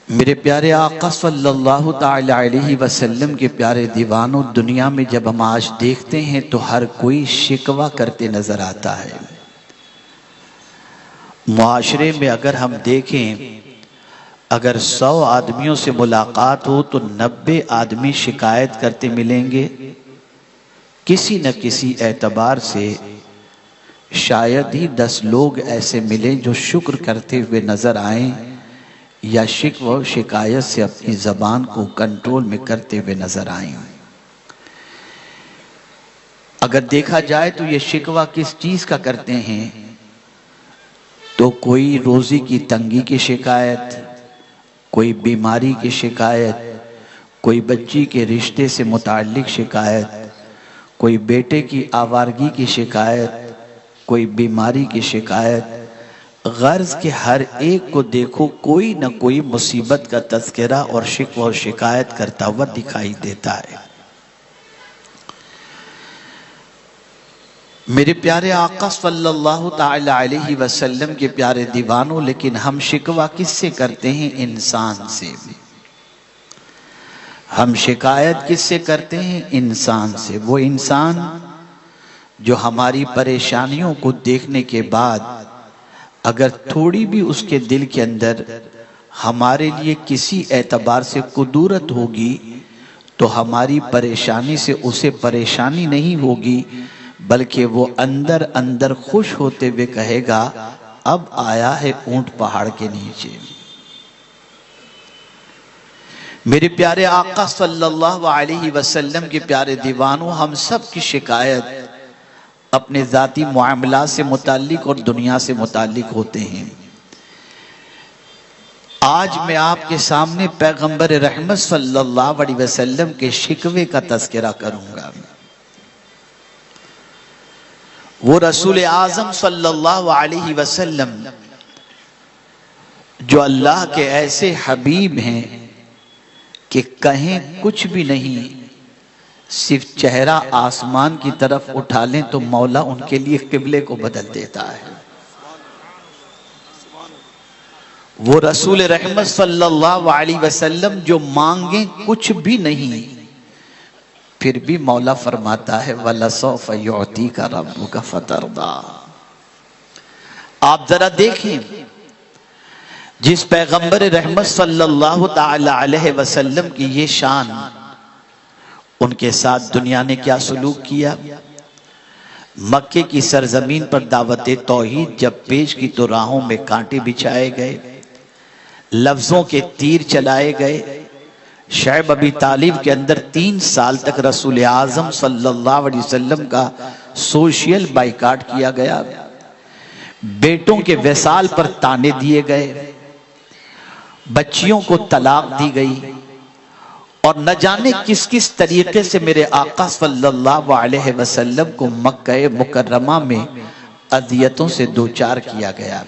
میرے پیارے آقا صلی اللہ تعالی علیہ وسلم کے پیارے دیوانوں، دنیا میں جب ہم آج دیکھتے ہیں تو ہر کوئی شکوہ کرتے نظر آتا ہے۔ معاشرے میں اگر ہم دیکھیں، اگر 100 آدمیوں سے ملاقات ہو تو 90 آدمی شکایت کرتے ملیں گے۔ کسی نہ کسی اعتبار سے شاید ہی 10 لوگ ایسے ملیں جو شکر کرتے ہوئے نظر آئیں یا شکوہ و شکایت سے اپنی زبان کو کنٹرول میں کرتے ہوئے نظر آئیں۔ اگر دیکھا جائے تو یہ شکوہ کس چیز کا کرتے ہیں؟ تو کوئی روزی کی تنگی کی شکایت، کوئی بیماری کی شکایت، کوئی بچی کے رشتے سے متعلق شکایت، کوئی بیٹے کی آوارگی کی شکایت، کوئی بیماری کی شکایت۔ غرض کہ ہر ایک کو دیکھو کوئی نہ کوئی مصیبت کا تذکرہ اور شکوہ اور شکایت کرتا ہوا دکھائی دیتا ہے۔ میرے پیارے آقا صلی اللہ تعالی علیہ وسلم کے پیارے دیوانوں، لیکن ہم شکوہ کس سے کرتے ہیں؟ انسان سے۔ ہم شکایت کس سے کرتے ہیں؟ انسان سے۔ وہ انسان جو ہماری پریشانیوں کو دیکھنے کے بعد اگر تھوڑی بھی اس کے دل کے اندر ہمارے لیے کسی اعتبار سے قدرت ہوگی تو ہماری پریشانی سے اسے پریشانی نہیں ہوگی، بلکہ وہ اندر اندر خوش ہوتے ہوئے کہے گا اب آیا ہے اونٹ پہاڑ کے نیچے۔ میرے پیارے آقا صلی اللہ علیہ وسلم کے پیارے دیوانوں، ہم سب کی شکایت اپنے ذاتی معاملات سے متعلق اور دنیا سے متعلق ہوتے ہیں۔ آج میں آپ کے سامنے پیغمبر رحمت صلی اللہ علیہ وسلم کے شکوے کا تذکرہ کروں گا۔ وہ رسول اعظم صلی اللہ علیہ وسلم جو اللہ کے ایسے حبیب ہیں کہ کہیں کچھ بھی نہیں، صرف چہرہ آسمان کی طرف اٹھا لیں تو مولا ان کے لیے قبلے کو بدل دیتا ہے۔ وہ رسول رحمت صلی اللہ علیہ وسلم جو مانگیں کچھ بھی نہیں، پھر بھی مولا فرماتا ہے وَلَسَوْفَ يُعْتِيكَ رَبُّكَ فَتَرْضَىٰ۔ آپ ذرا دیکھیں جس پیغمبر رحمت صلی اللہ تعالی علیہ وسلم کی یہ شان، ان کے ساتھ دنیا نے کیا سلوک کیا۔ مکے کی سرزمین پر دعوت توحید جب پیش کی تو راہوں میں کانٹے بچھائے گئے، لفظوں کے تیر چلائے گئے۔ شعیب ابی طالب کے اندر 3 سال تک رسول اعظم صلی اللہ علیہ وسلم کا سوشل بائیکاٹ کیا گیا، بیٹوں کے وصال پر تانے دیے گئے، بچیوں کو طلاق دی گئی، اور نہ جانے کس کس طریقے سے میرے آقا صلی اللہ علیہ وسلم کو مکہ مکرمہ میں اذیتوں سے دوچار کیا گیا۔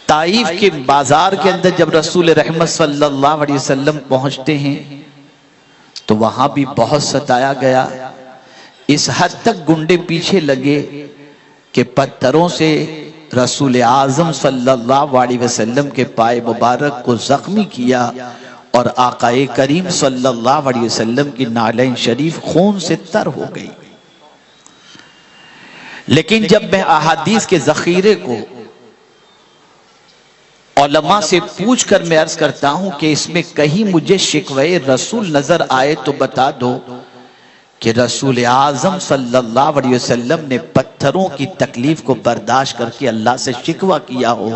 طائف کے بازار کے اندر جب رسول رحمت صلی اللہ علیہ وسلم پہنچتے ہیں تو وہاں بھی بہت ستایا گیا۔ اس حد تک گنڈے پیچھے لگے کہ پتھروں سے رسول اعظم صلی اللہ علیہ وسلم کے پائے مبارک کو زخمی کیا، اور آقا کریم صلی اللہ علیہ وسلم کی نعلین شریف خون سے تر ہو گئی۔ لیکن جب میں احادیث کے ذخیرے کو علماء سے پوچھ کر میں عرض کرتا ہوں کہ اس میں کہیں مجھے شکوہ رسول نظر آئے تو بتا دو کہ رسول اعظم صلی اللہ علیہ وسلم نے پتھروں کی تکلیف کو برداشت کر کے اللہ سے شکوہ کیا ہو،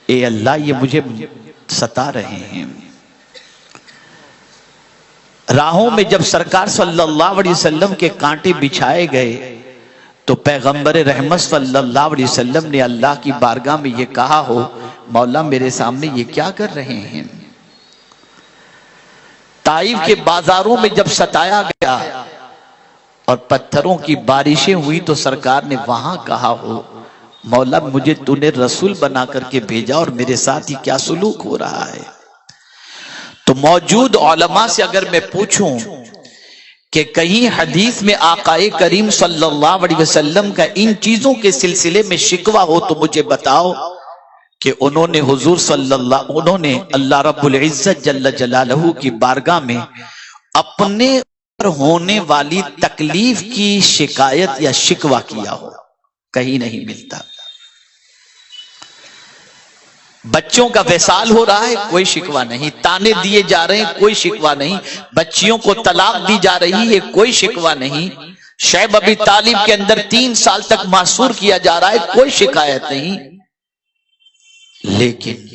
اے اللہ یہ مجھے ستا رہے ہیں۔ راہوں میں جب سرکار صلی اللہ علیہ وسلم کے کانٹے بچھائے گئے تو پیغمبر رحمت صلی اللہ علیہ وسلم نے اللہ کی بارگاہ میں یہ کہا ہو مولا میرے سامنے یہ کیا کر رہے ہیں۔ طائف کے بازاروں میں جب ستایا گیا اور پتھروں کی بارشیں ہوئی تو سرکار نے وہاں کہا ہو مولا مجھے تو نے رسول بنا کر کے بھیجا اور میرے ساتھ ہی کیا سلوک ہو رہا ہے۔ تو موجود علماء سے اگر میں پوچھوں کہ کہیں حدیث میں آقا کریم صلی اللہ علیہ وسلم کا ان چیزوں کے سلسلے میں شکوہ ہو تو مجھے بتاؤ کہ انہوں نے اللہ رب العزت جل جلالہ کی بارگاہ میں اپنے پر ہونے والی تکلیف کی شکایت یا شکوہ کیا ہو، کہیں نہیں ملتا۔ بچوں کا وصال ہو رہا ہے، کوئی شکوہ نہیں، تانے دیے جا رہے ہیں، کوئی شکوہ نہیں، بچیوں کو طلاق دی جا رہی ہے، کوئی شکوہ نہیں، شعیب ابی طالب کے اندر 3 سال تک محصور کیا جا رہا ہے، کوئی شکایت نہیں۔ لیکن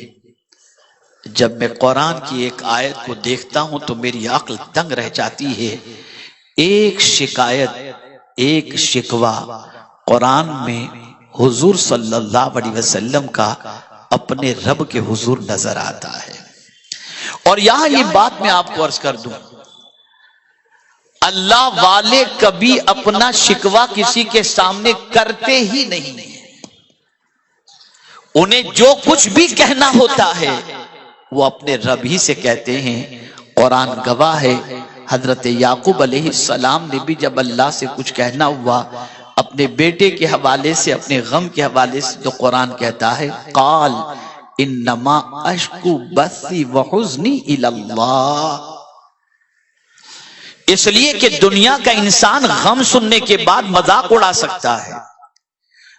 جب میں قرآن کی ایک آیت کو دیکھتا ہوں تو میری عقل دنگ رہ جاتی ہے۔ ایک شکایت، ایک شکوہ قرآن میں حضور صلی اللہ علیہ وسلم کا اپنے رب کے حضور نظر آتا ہے۔ اور یہاں یہ بات میں آپ کو عرض کر دوں، اللہ والے کبھی اپنا شکوہ کسی کے سامنے کرتے ہی نہیں ہیں۔ انہیں جو کچھ بھی کہنا ہوتا ہے وہ اپنے رب ہی سے کہتے ہیں۔ قرآن گواہ ہے، حضرت یعقوب علیہ السلام نے بھی جب اللہ سے کچھ کہنا ہوا اپنے بیٹے کے حوالے سے، اپنے غم کے حوالے سے، تو قرآن کہتا ہے قال انما اشکو بثی وحزنی الی اللہ۔ اس لیے کہ دنیا کا انسان غم سننے کے بعد مذاق اڑا سکتا ہے،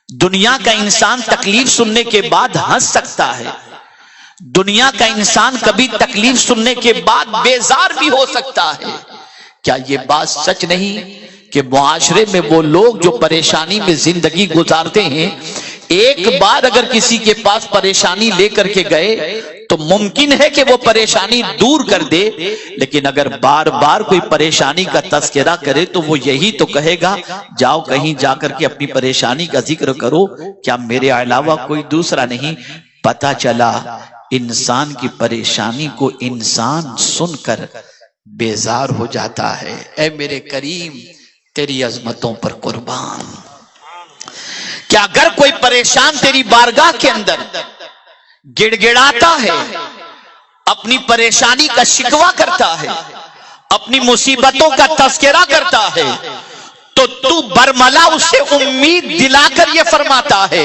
دنیا کا انسان تکلیف سننے کے بعد ہنس سکتا ہے، دنیا کا انسان کبھی تکلیف سننے کے بعد بیزار بھی ہو سکتا ہے۔ کیا یہ بات سچ نہیں کہ معاشرے میں وہ لوگ جو پریشانی میں زندگی گزارتے ہیں، ایک بار اگر کسی کے پاس پریشانی لے کر کے گئے تو ممکن ہے کہ وہ پریشانی دور کر دے، لیکن اگر بار بار کوئی پریشانی کا تذکرہ کرے تو وہ یہی تو کہے گا جاؤ کہیں جا کر کے اپنی پریشانی کا ذکر کرو، کیا میرے علاوہ کوئی دوسرا نہیں؟ پتہ چلا انسان کی پریشانی کو انسان سن کر بیزار ہو جاتا ہے۔ اے میرے کریم تیری عظمتوں پر قربان، کیا اگر کوئی پریشان تیری بارگاہ کے اندر گڑ گڑاتا ہے، اپنی پریشانی کا شکوہ کرتا ہے، اپنی مصیبتوں کا تذکرہ کرتا ہے، تو برملا اسے امید دلا کر یہ فرماتا ہے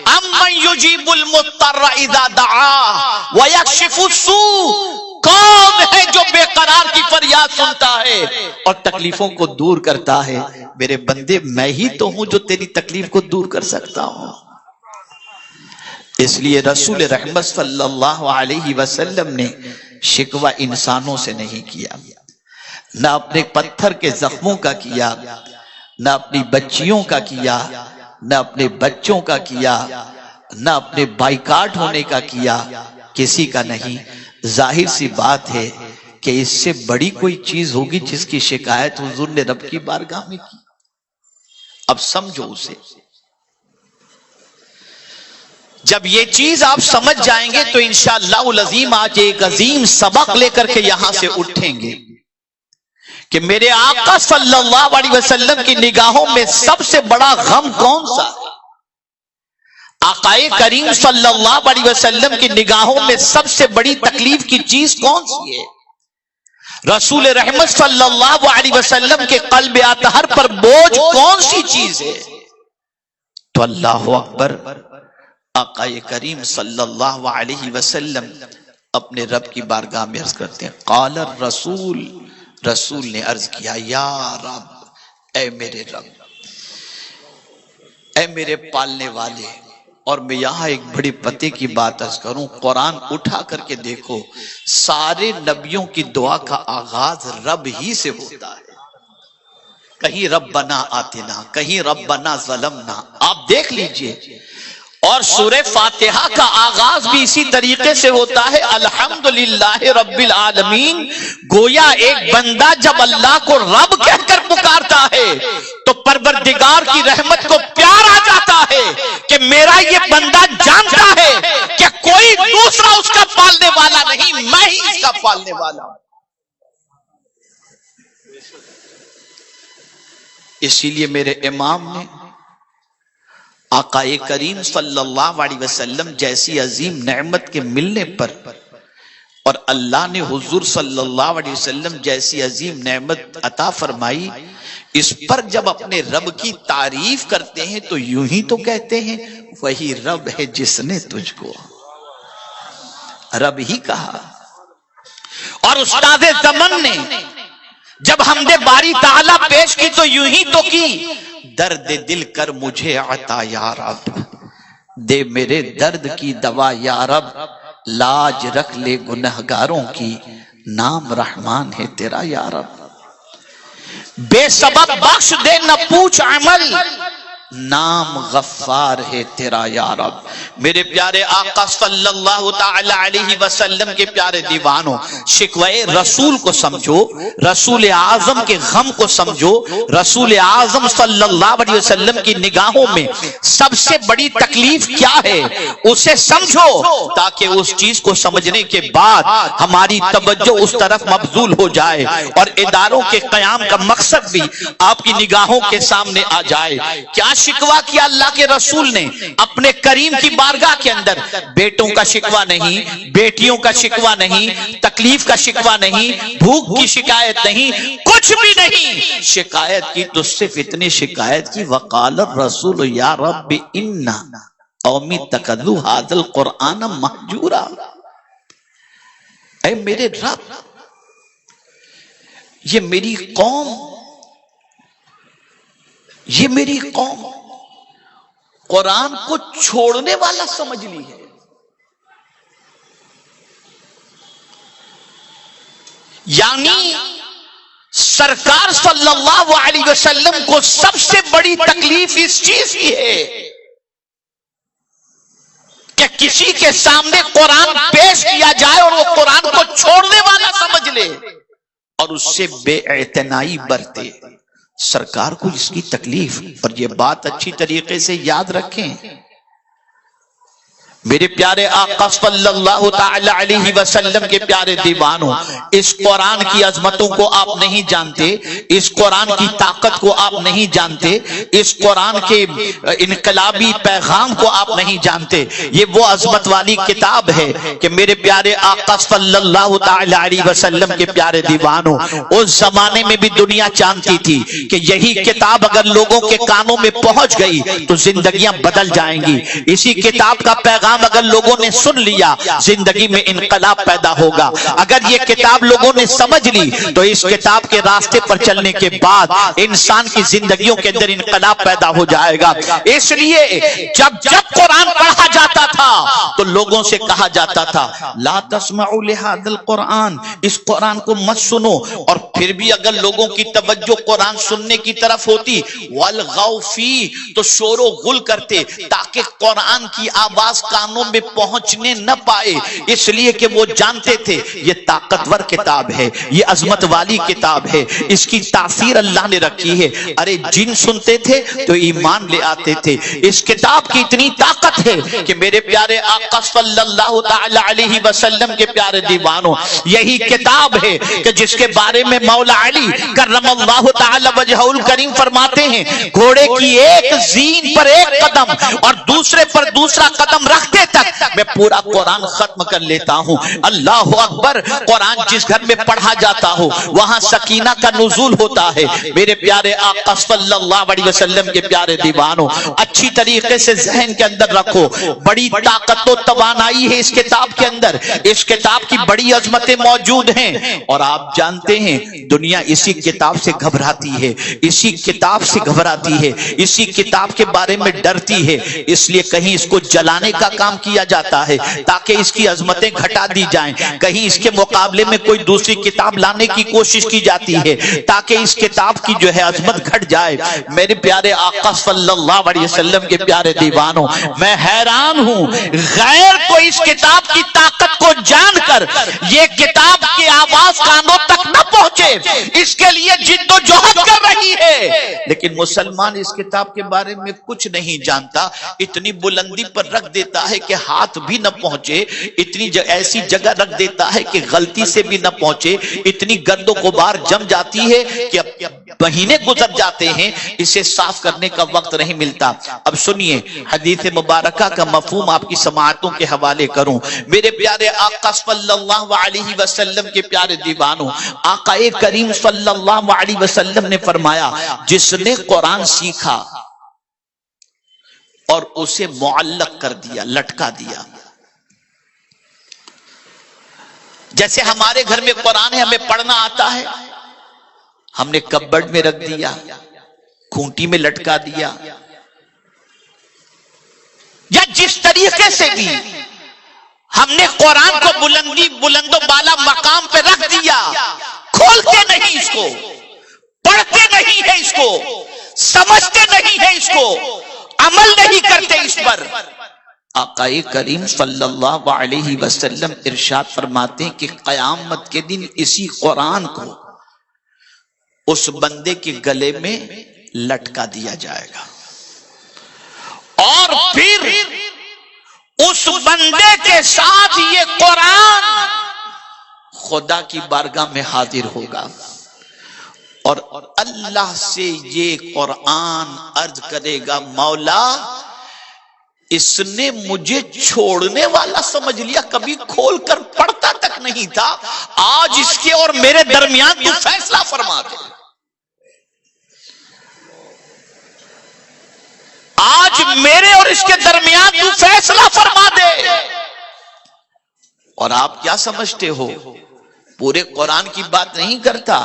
امن یجیب المضطر اذا دعا ویکشف السوء، کون ہے جو بے قرار کی فریاد سنتا ہے اور تکلیفوں کو دور کرتا ہے؟ میرے بندے میں ہی تو ہوں جو تیری تکلیف کو دور کر سکتا ہوں۔ اس لیے رسول رحمت صلی اللہ علیہ وسلم نے شکوہ انسانوں سے نہیں کیا، نہ اپنے پتھر کے زخموں کا کیا، نہ اپنی بچیوں کا کیا، نہ اپنے بچوں کا کیا، نہ اپنے بائیکاٹ ہونے کا کیا، کسی کا نہیں۔ ظاہر سی بات ہے کہ اس سے بڑی کوئی چیز ہوگی جس کی شکایت حضور نے رب کی بارگاہ میں کی۔ اب سمجھو اسے، جب یہ چیز آپ سمجھ جائیں گے تو انشاءاللہ العظیم آج ایک عظیم سبق لے کر کے یہاں سے اٹھیں گے کہ میرے آقا صلی اللہ علیہ وسلم کی نگاہوں میں سب سے بڑا غم کون سا ہے؟ آقا کریم صلی اللہ علیہ وسلم کی نگاہوں میں سب سے بڑی تکلیف کی چیز کون سی ہے؟ رسول رحمت صلی اللہ علیہ وسلم کے قلب اطہر پر بوجھ کون سی چیز ہے؟ تو اللہ اکبر، آقا کریم صلی اللہ علیہ وسلم اپنے رب کی بارگاہ میں عرض کرتے ہیں قال الرسول، رسول نے عرض کیا یا رب، اے میرے رب، اے میرے پالنے والے۔ اور میں یہاں ایک بڑی پتے کی بات عرض کروں، قرآن اٹھا کر کے دیکھو، سارے نبیوں کی دعا کا آغاز رب ہی سے ہوتا ہے۔ کہیں ربنا آتنا، کہیں ربنا ظلمنا، آپ دیکھ لیجئے۔ اور سورہ فاتحہ کا آغاز بھی اسی طریقے سے ہوتا ہے الحمدللہ رب العالمین۔ گویا ایک بندہ جب اللہ کو رب کہہ کر پکارتا ہے تو پروردگار کی رحمت کو پیار آ جاتا ہے کہ میرا یہ بندہ جانتا ہے کہ کوئی دوسرا اس کا پالنے والا نہیں، میں ہی اس کا پالنے والا ہوں۔ اسی لیے میرے امام نے آقا کریم صلی اللہ علیہ وسلم جیسی عظیم نعمت کے ملنے پر، اور اللہ نے حضور صلی اللہ علیہ وسلم جیسی عظیم نعمت عطا فرمائی، اس پر جب اپنے رب کی تعریف کرتے ہیں تو یوں ہی تو کہتے ہیں وہی رب ہے جس نے تجھ کو۔ رب ہی کہا. اور استاد زمن نے جب حمد باری تعالی پیش کی تو یوں ہی تو کی, درد دل کر مجھے عطا یا رب, دے میرے درد کی دوا یا رب, لاج رکھ لے گنہگاروں کی, نام رحمان ہے تیرا یا رب, بے سبب بخش دے نہ پوچھ عمل, نام غفار ہے تیرا یا رب. میرے پیارے آقا صلی اللہ تعالی علیہ وسلم کے پیارے دیوانوں, شکوے رسول کو سمجھو, رسول اعظم کے غم کو سمجھو, رسول اعظم صلی اللہ علیہ وسلم کی نگاہوں میں سب سے بڑی تکلیف کیا ہے اسے سمجھو, تاکہ اس چیز کو سمجھنے کے بعد ہماری توجہ اس طرف مبذول ہو جائے اور اداروں کے قیام کا مقصد بھی آپ کی نگاہوں کے سامنے آ جائے. کیا شکوا کیا اللہ کے رسول نے اپنے کریم کی بارگاہ کے اندر؟ بیٹوں کا شکوا نہیں, بیٹیوں کا شکوا نہیں, تکلیف کا شکوا نہیں, بھوک کی شکایت نہیں, کچھ بھی نہیں. شکایت کی تو صرف اتنی شکایت کی, وقال الرسول یا رب ان قومی اتخذوا ھذا القرآن مہجورا, اے میرے رب یہ میری قوم قرآن کو چھوڑنے والا سمجھ لی ہے. یعنی سرکار صلی اللہ علیہ وسلم کو سب سے بڑی تکلیف اس چیز کی ہے کہ کسی کے سامنے قرآن پیش کیا جائے اور وہ قرآن کو چھوڑنے والا سمجھ لے اور اس سے بے اعتنائی برتے. سرکار کو اس کی تکلیف, اور یہ بات اچھی طریقے سے یاد رکھیں میرے پیارے آقا صلی اللہ تعالی علیہ وسلم کے پیارے دیوانوں, اس قرآن کی عظمتوں کو آپ نہیں جانتے, اس قرآن کی طاقت کو آپ نہیں جانتے, اس قرآن کے انقلابی پیغام کو آپ نہیں جانتے. یہ وہ عظمت والی کتاب ہے کہ میرے پیارے آقا صلی اللہ تعالی علیہ وسلم کے پیارے دیوانوں, اس زمانے میں بھی دنیا جانتی تھی کہ یہی کتاب اگر لوگوں کے کانوں میں پہنچ گئی تو زندگیاں بدل جائیں گی. اسی کتاب کا پیغام اگر لوگوں نے سن لیا زندگی میں انقلاب پیدا ہوگا. اگر یہ کتاب لوگوں نے سمجھ لی تو اس کتاب کے راستے پر چلنے کے بعد انسان کی زندگیوں کے اندر انقلاب پیدا ہو جائے گا. اس لیے جب قرآن پڑھا جاتا تھا تو لوگوں سے کہا جاتا تھا لا تسمعوا لهذا القرآن, اس قرآن کو مت سنو. اور پھر بھی اگر لوگوں کی توجہ قرآن سننے کی طرف ہوتی والغوا فیہ تو شور و غل کرتے تاکہ قرآن کی آواز کانوں میں پہنچنے نہ پائے, اس لیے کہ وہ جانتے تھے یہ طاقتور کتاب ہے, یہ عظمت والی کتاب ہے, اس کی تاثیر اللہ نے رکھی ہے. ارے جن سنتے تھے تو ایمان لے آتے تھے. اس کتاب کی اتنی طاقت ہے کہ میرے پیارے آقا صلی اللہ تعالی علیہ وسلم کے پیارے دیوانوں, یہی کتاب ہے کہ جس کے بارے میں مولا علی کرم اللہ تعالی وجہہ الکریم فرماتے ہیں گھوڑے کی ایک زین پر ایک قدم اور دوسرے پر دوسرا قدم رکھتے تک میں پورا قرآن ختم کر لیتا ہوں. اللہ اکبر. قرآن جس گھر میں پڑھا جاتا ہو وہاں سکینہ کا نزول ہوتا ہے. میرے پیارے آقا صلی اللہ علیہ وسلم کے پیارے دیوانوں, اچھی طریقے سے ذہن کے اندر رکھو, بڑی طاقت و توانائی ہے اس کتاب کے اندر, اس کتاب کی بڑی عظمتیں موجود ہیں. اور آپ جانتے ہیں دنیا اسی کتاب سے گھبراتی ہے, اسی کتاب سے گھبراتی ہے, اسی کتاب کے بارے میں ڈرتی ہے. اس لیے کہیں اس کو جلانے کا کام کیا جاتا ہے تاکہ اس کی عظمتیں گھٹا دی جائیں, کہیں اس کے مقابلے میں کوئی دوسری کتاب لانے کی کوشش کی جاتی ہے تاکہ اس کتاب کی جو ہے عظمت گھٹ جائے. میرے پیارے آقا صلی اللہ علیہ وسلم کے پیارے دیوانوں, میں حیران ہوں غیر تو اس کتاب کی طاقت کو جان کر یہ کتاب کی آواز کانوں تک نہ پہنچے اس کے لیے جد و جہد کر رہی ہے, لیکن مسلمان اس کتاب کے بارے میں کچھ نہیں جانتا, اتنی بلندی پر رکھ دیتا ہے کہ ہاتھ بھی نہ پہنچے, اتنی ایسی جگہ رکھ دیتا ہے کہ غلطی سے بھی نہ پہنچے, اتنی گرد و غبار جم جاتی ہے کہ مہینے گزر جاتے ہیں, اسے صاف کرنے کا وقت نہیں ملتا. اب سنیے حدیث مبارکہ کا مفہوم آپ کی سماعتوں کے حوالے کروں. میرے پیارے آقا صلی اللہ علیہ وسلم کے پیارے دیوانوں, آقا کریم صلی اللہ علیہ وسلم نے فرمایا جس نے قرآن سیکھا اور اسے معلق کر دیا, لٹکا دیا, جیسے ہمارے گھر میں قرآن ہے، ہمیں پڑھنا آتا ہے، ہم نے کبڈ میں رکھ دیا، کھونٹی میں لٹکا دیا، یا جس طریقے سے بھی ہم نے قرآن کو بلند و بالا مقام پہ رکھ دیا، کھولتے نہیں اس کو، پڑھتے نہیں ہے اس کو، سمجھتے نہیں ہے اس کو، عمل نہیں کرتے اس پر۔ آقا کریم صلی اللہ علیہ وسلم ارشاد فرماتے ہیں کہ قیامت کے دن اسی قرآن کو اس بندے کے گلے میں لٹکا دیا جائے گا، اور پھر اس بندے کے ساتھ یہ قرآن خدا کی بارگاہ میں حاضر ہوگا، اور اللہ سے یہ قرآن عرض کرے گا، مولا اس نے مجھے چھوڑنے والا سمجھ لیا، کبھی کھول کر پڑھتا تک نہیں تھا، آج اس کے اور میرے درمیان تو فیصلہ فرما دے، آج میرے اور اس کے درمیان تو فیصلہ فرما دے۔ اور آپ کیا سمجھتے ہو، پورے قرآن کی بات نہیں کرتا،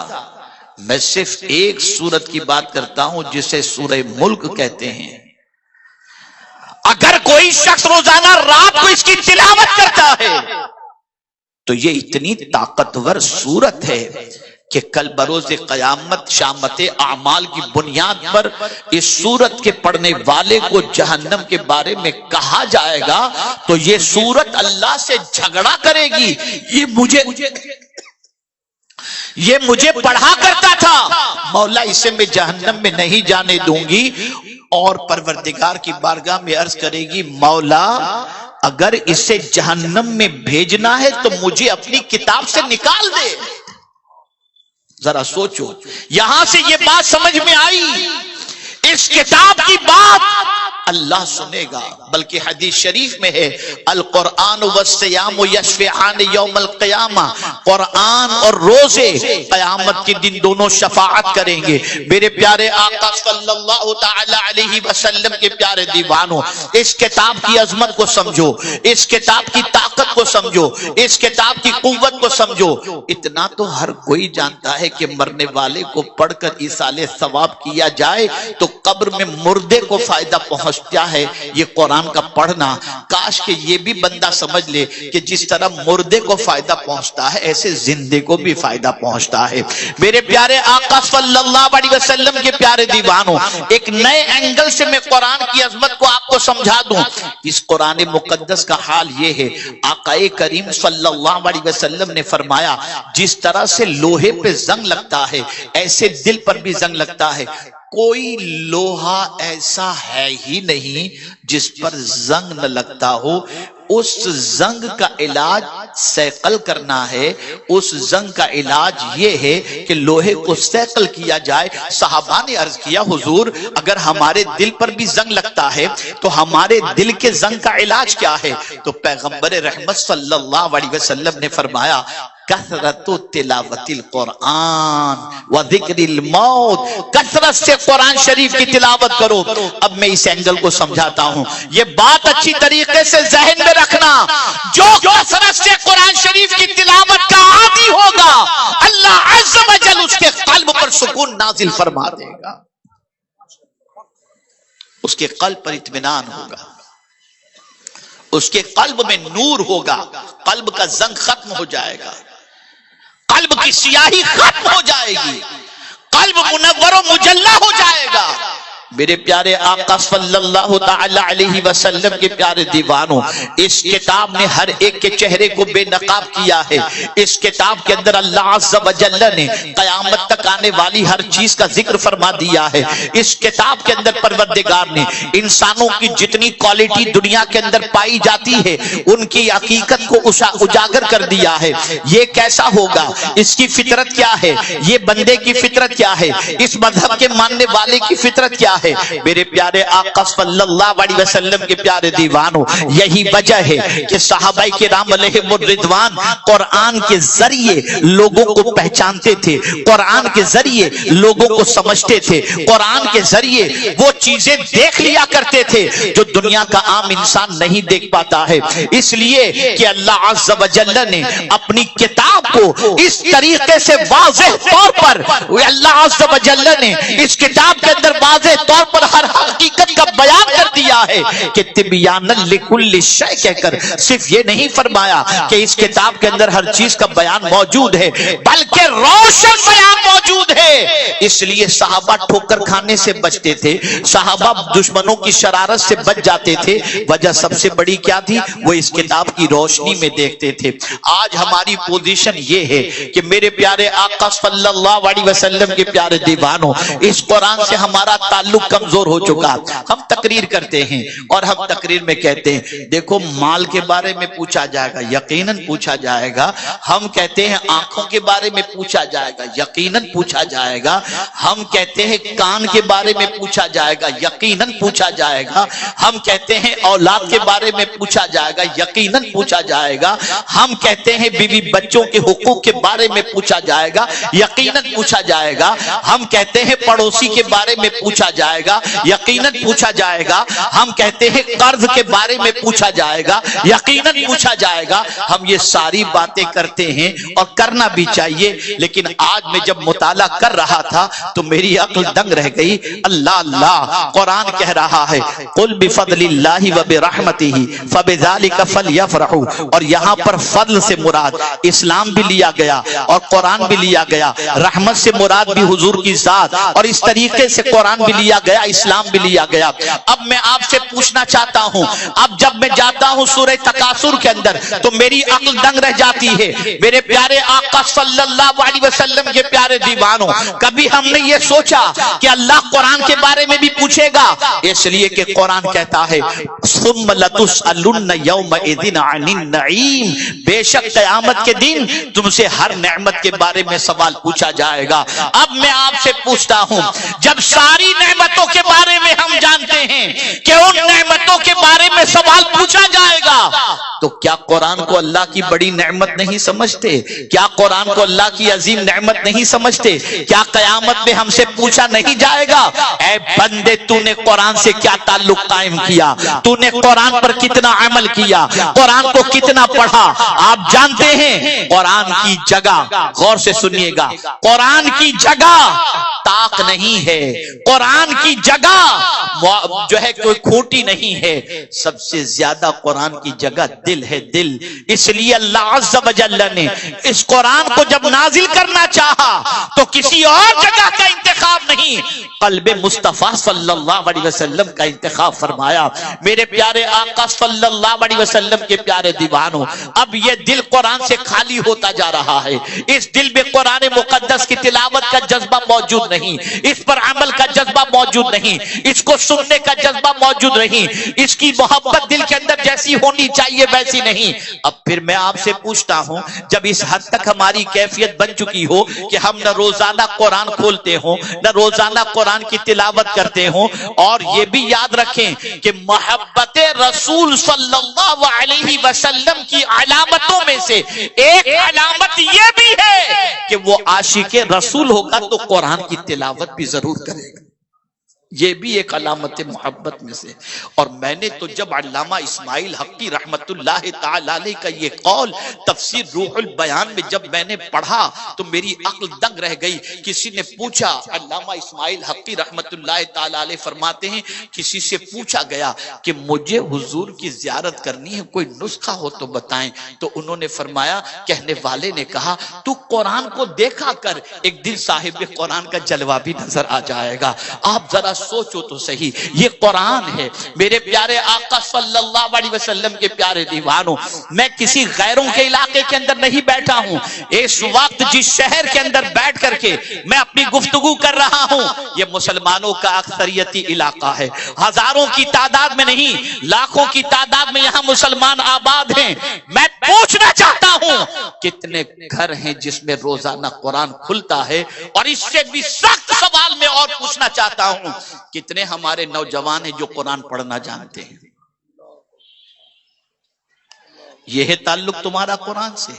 میں صرف ایک سورت کی بات کرتا ہوں جسے سورہ ملک کہتے ہیں۔ اگر کوئی شخص روزانہ رات کو اس کی تلاوت کرتا ہے تو یہ اتنی طاقتور سورت ہے کہ کل بروز قیامت شامت اعمال کی بنیاد پر اس سورت کے پڑھنے والے کو جہنم کے بارے میں کہا جائے گا تو یہ سورت اللہ سے جھگڑا کرے گی، یہ مجھے پڑھا کرتا تھا، مولا اسے میں جہنم میں نہیں جانے دوں گی، اور پروردگار کی بارگاہ میں عرض کرے گی، مولا اگر اسے جہنم میں بھیجنا ہے تو مجھے اپنی کتاب سے نکال دے۔ ذرا سوچو، یہاں سے یہ بات سمجھ میں آئی، اس کتاب کی بات اللہ سنے گا، بلکہ حدیث شریف میں ہے القرآن والصیام یشفعان یوم القیامہ، قرآن اور روزے قیامت کے دن دونوں شفاعت کریں گے۔ میرے پیارے آقا صلی اللہ تعالی علیہ وسلم کے پیارے دیوانوں، اس کتاب کی عظمت کو سمجھو، اس کتاب کی طاقت کو سمجھو، اس کتاب کی قوت کو سمجھو۔ اتنا تو ہر کوئی جانتا ہے کہ مرنے والے کو پڑھ کر ایصال ثواب کیا جائے تو قبر میں مردے کو فائدہ پہنچتا ہے، یہ قرآن کا پڑھنا۔ کاش کہ یہ بھی بندہ سمجھ لے کہ جس طرح مردے کو فائدہ پہنچتا ہے ایسے زندے کو بھی فائدہ پہنچتا ہے۔ میرے پیارے آقا صلی اللہ علیہ وسلم کے پیارے دیوانوں، ایک نئے اینگل سے میں قرآن کی عظمت کو آپ کو سمجھا دوں۔ اس قرآن مقدس کا حال یہ ہے، آقا کریم صلی اللہ علیہ وسلم نے فرمایا جس طرح سے لوہے پہ زنگ لگتا ہے ایسے دل پر بھی زنگ لگتا ہے۔ کوئی لوہا ایسا ہے ہی نہیں جس پر زنگ نہ لگتا ہو۔ اس زنگ کا علاج سیقل کرنا ہے، اس زنگ کا علاج یہ ہے کہ لوہے کو سیقل کیا جائے۔ صحابہ نے عرض کیا حضور اگر ہمارے دل پر بھی زنگ لگتا ہے تو ہمارے دل کے زنگ کا علاج کیا ہے؟ تو پیغمبر رحمت صلی اللہ علیہ وسلم نے فرمایا کثرت تلاوت القرآن و ذکر الموت، کثرت سے قرآن شریف کی تلاوت کرو۔ اب میں اس اینگل کو سمجھاتا ہوں، یہ بات اچھی طریقے سے ذہن میں رکھنا، جو کثرت سے قرآن شریف کی تلاوت کا عادی ہوگا اللہ عز و جل اس کے قلب پر سکون نازل فرما دے گا، اس کے قلب پر اطمینان ہوگا، اس کے قلب میں نور ہوگا، قلب کا زنگ ختم ہو جائے گا، قلب کی سیاہی ختم ہو جائے گی، قلب منور و مجلہ ہو جائے گا۔ میرے پیارے آقا صلی اللہ تعالی علیہ وسلم کے پیارے دیوانوں، اس کتاب نے ہر ایک کے چہرے کو بے نقاب کیا ہے۔ اس کتاب کے اندر اللہ عز و جل نے قیامت تک آنے والی ہر چیز کا ذکر فرما دیا ہے۔ اس کتاب کے اندر پروردگار نے انسانوں کی جتنی کوالٹی دنیا کے اندر پائی جاتی ہے ان کی حقیقت کو اجاگر کر دیا ہے۔ یہ کیسا ہوگا، اس کی فطرت کیا ہے، یہ بندے کی فطرت کیا ہے، اس مذہب کے ماننے والے کی فطرت کیا ہے، ہے میرے پیارے آقا صلی اللہ علیہ وسلم کے پیارے دیوانوں، یہی وجہ ہے کہ صحابہ کرام علیہم الرضوان قرآن کے ذریعے لوگوں کو پہچانتے تھے، قرآن کے ذریعے لوگوں کو سمجھتے تھے، قرآن کے ذریعے وہ چیزیں دیکھ لیا کرتے تھے جو دنیا کا عام انسان نہیں دیکھ پاتا ہے۔ اس لیے کہ اللہ عز و جل نے اپنی کتاب کو اس طریقے سے واضح طور پر، اللہ عز و جل نے اس کتاب کے اندر واضح طور پر ہر حقیقت کا بیان کر دیا ہے کہ تبیانا لکل شیء کہہ کر صرف یہ نہیں فرمایا کہ اس کتاب کے اندر ہر چیز کا بیان موجود ہے، بلکہ روشن بیان موجود ہے۔ اس لیے صحابہ ٹھوکر کھانے سے بچتے تھے، صحابہ دشمنوں کی شرارت سے بچ جاتے تھے، وجہ سب سے بڑی کیا تھی؟ وہ اس کتاب کی روشنی میں دیکھتے تھے۔ آج ہماری پوزیشن یہ ہے کہ میرے پیارے آقا صلی اللہ علیہ وسلم کے پیارے دیوانوں، اس قرآن سے ہمارا تعلق کمزور ہو چکا۔ ہم تقریر کرتے ہیں اور ہم تقریر میں کہتے ہیں دیکھو مال کے بارے میں پوچھا جائے گا، یقیناً پوچھا جائے گا۔ ہم کہتے ہیں آنکھوں کے بارے میں پوچھا جائے گا، یقیناً پوچھا جائے گا۔ ہم کہتے ہیں کان کے بارے میں پوچھا جائے گا، یقیناً پوچھا جائے گا۔ ہم کہتے ہیں اولاد کے بارے میں پوچھا جائے گا، یقیناً پوچھا جائے گا۔ ہم کہتے ہیں بیوی بچوں کے حقوق کے بارے میں پوچھا جائے گا، یقیناً پوچھا جائے گا۔ ہم کہتے ہیں پڑوسی کے بارے میں پوچھا جائے گا، یقیناً پوچھا جائے گا۔ ہم کہتے ہیں قرض کے بارے میں پوچھا جائے گا، یقیناً پوچھا جائے گا۔ ہم یہ ساری باتیں کرتے ہیں اور کرنا بھی چاہیے، لیکن آج میں جب مطالعہ کر رہا تھا تو میری عقل دنگ رہ گئی۔ اللہ اللہ، قرآن کہہ رہا ہے قل بفضل اللہ وبرحمتہ فبذلک فلیفرحوا، اور یہاں پر فضل سے مراد اسلام بھی لیا گیا اور قرآن بھی لیا گیا، رحمت سے مراد بھی حضور کی ذات، اور اس طریقے سے قرآن بھی لیا گیا، اسلام بھی لیا گیا۔ اب میں آپ سے پوچھنا چاہتا ہوں، اب جب میں جاتا ہوں سورہ تکاثر کے اندر تو میری عقل دنگ رہ جاتی ہے۔ میرے پیارے آقا صلی اللہ علیہ وسلم کے پیارے دیوانوں، کبھی ہم نے یہ سوچا کہ اللہ قرآن کے بارے میں بھی پوچھے گا؟ اس لیے کہ قرآن کہتا ہے ثم لتسألن یومئذ عن النعیم، بے شک قیامت کے دن تم سے ہر نعمت کے بارے میں سوال پوچھا جائے گا۔ اب میں آپ سے پوچھتا ہوں، جب ساری نعمتوں کے بارے میں ہم جانتے ہیں کہ ان نعمتوں کے بارے میں سوال پوچھا جائے گا، تو کیا قرآن کو اللہ کی بڑی نعمت نہیں سمجھتے؟ کیا قرآن کو اللہ کی عظیم نعمت نہیں سمجھتے؟ کیا قیامت میں ہم سے پوچھا نہیں جائے گا اے بندے تو نے قرآن سے کیا تعلق قائم کیا، تو نے قرآن پر کتنا عمل کیا، قرآن کو کتنا پڑھا؟ آپ جانتے ہیں قرآن کی جگہ، غور سے سنیے گا، قرآن کی جگہ طاق نہیں ہے، قرآن کی جگہ جو ہے کوئی کھوٹی نہیں ہے، سب سے زیادہ قرآن کی جگہ دل ہے، دل۔ اس لیے اللہ عز و جل نے اس قرآن کو جب نازل کرنا چاہا تو کسی اور جگہ کا انتخاب نہیں، قلب مصطفیٰ صلی اللہ علیہ وسلم کا انتخاب فرمایا۔ میرے پیارے آقا صلی اللہ علیہ وسلم کے پیارے دیوانوں، اب یہ دل قرآن سے خالی ہوتا جا رہا ہے، اس دل میں قرآن مقدس کی تلاوت کا جذبہ موجود نہیں، اس پر عمل کا جذبہ موجود نہیں، اس کو سننے کا جذبہ موجود نہیں، اس کی محبت دل کے اندر جیسی ہونی چاہیے ویسی نہیں۔ اب پھر میں آپ سے پوچھتا ہوں، جب اس حد تک ہماری کیفیت بن چکی ہو کہ ہم نہ روزانہ قرآن کھولتے ہوں، نہ روزانہ قرآن کی تلاوت کرتے ہوں، اور یہ بھی یاد رکھیں کہ محبت رسول صلی اللہ علیہ وسلم کی علامتوں میں سے ایک علامت یہ بھی ہے کہ وہ عاشق رسول ہوگا تو قرآن کی تلاوت بھی ضرور کرے گا، یہ بھی ایک علامت محبت میں سے۔ اور میں نے تو جب علامہ اسماعیل حقی رحمت اللہ تعالی علیہ کا یہ قول تفسیر روح البیان میں جب میں نے پڑھا تو میری عقل دنگ رہ گئی۔ کسی نے پوچھا، علامہ اسماعیل حقی رحمت اللہ تعالی علیہ فرماتے ہیں کسی سے پوچھا گیا کہ مجھے حضور کی زیارت کرنی ہے، کوئی نسخہ ہو تو بتائیں، تو انہوں نے فرمایا، کہنے والے نے کہا تو قرآن کو دیکھا کر، ایک دن صاحب قرآن کا جلوہ بھی نظر آ جائے گا۔ آپ ذرا سوچو تو صحیح، یہ قرآن ہے۔ میرے پیارے آقا صلی اللہ علیہ وسلم کے پیارے دیوانوں، میں کسی غیروں کے علاقے کے اندر نہیں بیٹھا ہوں، اس وقت جس شہر کے اندر بیٹھ کر کے میں اپنی گفتگو کر رہا ہوں یہ مسلمانوں کا اکثریتی علاقہ ہے، ہزاروں کی تعداد میں نہیں، لاکھوں کی تعداد میں یہاں مسلمان آباد ہیں۔ میں پوچھنا چاہتا ہوں کتنے گھر ہیں جس میں روزانہ قرآن کھلتا ہے، اور اس سے بھی سخت سوال میں اور پوچھنا چاہتا ہوں، کتنے ہمارے نوجوان ہیں جو قرآن پڑھنا جانتے ہیں؟ یہ ہے تعلق تمہارا قرآن سے،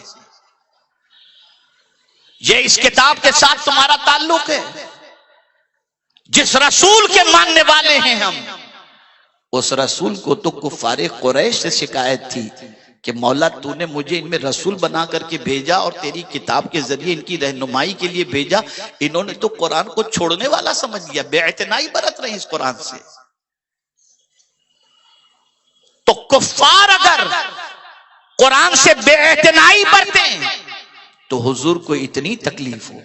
یہ اس کتاب کے ساتھ تمہارا تعلق ہے۔ جس رسول کے ماننے والے ہیں ہم، اس رسول کو تو کفار قریش سے شکایت تھی کہ مولا تو نے مجھے ان میں رسول بنا کر کے بھیجا اور تیری کتاب کے ذریعے ان کی رہنمائی کے لیے بھیجا، انہوں نے تو قرآن کو چھوڑنے والا سمجھ لیا، بے اعتنائی برت رہے اس قرآن سے۔ تو کفار اگر قرآن سے بے اعتنائی برتیں تو حضور کو اتنی تکلیف ہو،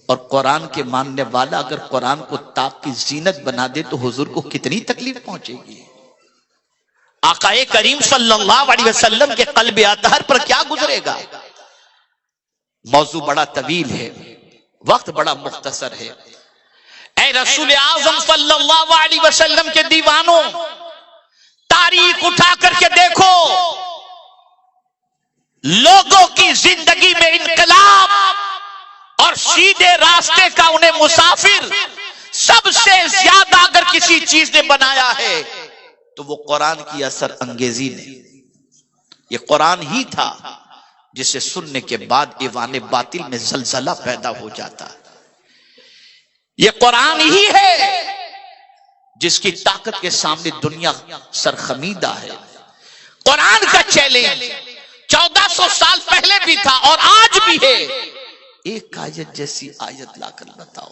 اور قرآن کے ماننے والا اگر قرآن کو طاق کی زینت بنا دے تو حضور کو کتنی تکلیف پہنچے گی۔ آقا کریم صلی اللہ علیہ وسلم کے قلب اطہر پر کیا گزرے گا؟ موضوع بڑا طویل ہے، وقت بڑا مختصر ہے۔ اے رسول اعظم صلی اللہ علیہ وسلم کے دیوانوں، تاریخ اٹھا کر کے دیکھو، لوگوں کی زندگی میں انقلاب اور سیدھے راستے کا انہیں مسافر سب سے زیادہ اگر کسی چیز نے بنایا ہے تو وہ قرآن کی اثر انگیزی نے۔ یہ قرآن ہی تھا جسے سننے کے بعد ایوان باطل میں زلزلہ پیدا ہو جاتا۔ یہ قرآن ہی ہے جس کی طاقت کے سامنے دنیا سرخمیدہ ہے۔ قرآن کا چیلنج 1400 سال پہلے بھی تھا اور آج بھی ہے۔ ایک آیت جیسی آیت لا کر بتاؤ۔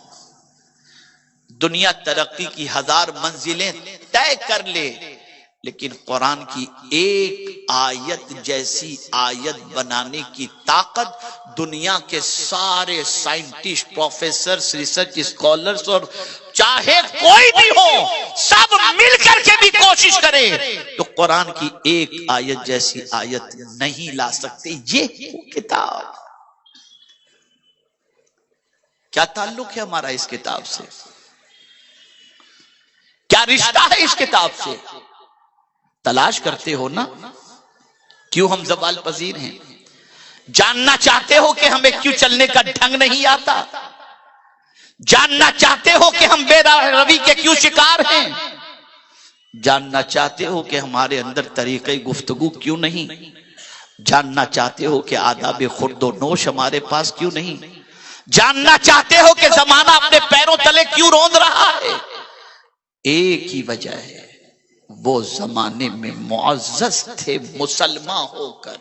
دنیا ترقی کی 1000 منزلیں طے کر لے، لیکن قرآن کی ایک آیت جیسی آیت بنانے کی طاقت دنیا کے سارے سائنٹسٹ، پروفیسرز، ریسرچ اسکالرز اور چاہے کوئی بھی ہو، سب مل کر کے بھی کوشش کریں تو قرآن کی ایک آیت جیسی آیت نہیں لا سکتے۔ یہ کتاب، کیا تعلق ہے ہمارا اس کتاب سے؟ کیا رشتہ ہے اس کتاب سے؟ تلاش کرتے ہو نا، کیوں ہم زوال پذیر ہیں؟ جاننا چاہتے ہو کہ ہمیں کیوں چلنے کا ڈھنگ نہیں آتا؟ جاننا چاہتے ہو کہ ہم بے روی کے کیوں شکار ہیں؟ جاننا چاہتے ہو کہ ہمارے اندر طریقہ گفتگو کیوں نہیں؟ جاننا چاہتے ہو کہ آداب خورد و نوش ہمارے پاس کیوں نہیں؟ جاننا چاہتے ہو کہ زمانہ اپنے پیروں تلے کیوں روند رہا ہے؟ ایک ہی وجہ ہے، وہ زمانے میں معزز تھے مسلمان ہو کر،